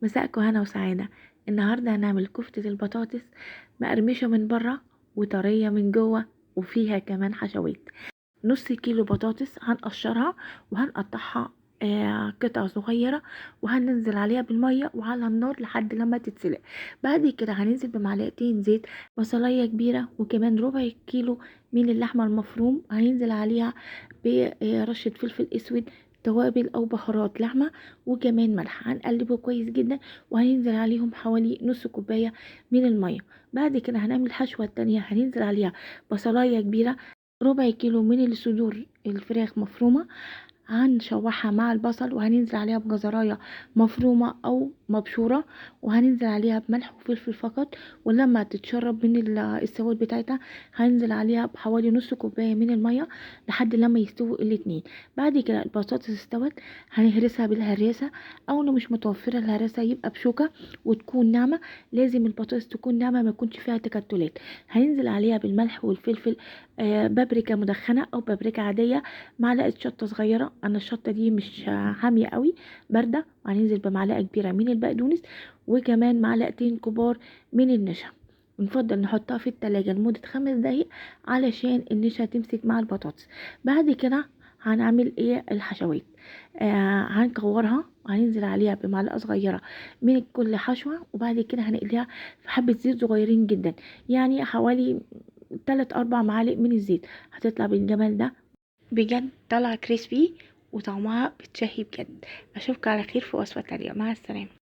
مساءكم هنا وسعادة. النهاردة هنعمل كفتة البطاطس مقرمشة من بره وطرية من جوه وفيها كمان حشوات. نص كيلو بطاطس هنقشرها وهنقطعها قطع صغيرة، وهننزل عليها بالمية وعلى النار لحد لما تتسلق. بعد كده هننزل بمعلقتين زيت، بصلاية كبيرة، وكمان ربع كيلو من اللحمة المفروم هننزل عليها برشة فلفل اسود، توابل او بهارات لحمة، وكمان ملح. هنقلبه كويس جدا وهننزل عليهم حوالي نص كوباية من المية. بعد كده هنعمل الحشوة التانية، هننزل عليها بصلاية كبيرة، ربع كيلو من الصدور الفراخ مفرومة، هنشوحها مع البصل، وهننزل عليها بجزراية مفرومة او مبشورة، وهننزل عليها بملح وفلفل فقط. ولما تتشرب من السواد بتاعتها هننزل عليها بحوالي نص كوباية من المية لحد لما يستووا الاتنين. بعد كده البطاطس استوت، هنهرسها بالهراسة، او لو مش متوفرة الهراسة يبقى بشوكة وتكون ناعمة. لازم البطاطس تكون ناعمة، ما يكونش فيها تكتلات. هننزل عليها بالملح والفلفل، بابريكا مدخنة او بابريكا عادية، معلقه شطه صغيره، انا الشطه دي مش حاميه قوي، بارده. وهننزل بمعلقه كبيره من البقدونس، وكمان معلقتين كبار من النشا. نفضل نحطها في التلاجة لمدة 5 دقايق علشان النشا تمسك مع البطاطس. بعد كده هنعمل ايه الحشوات. هنكورها وهننزل عليها بمعلقة صغيرة من كل حشوة، وبعد كده هنقليها في حبة زيت صغيرين جدا، يعني حوالي 3 4 معالق من الزيت. هتطلع بالجمال ده بجد، طالعة كريسبي وطعمها بتشهي بجد. اشوفك على خير في وصفة تانية، مع السلامة.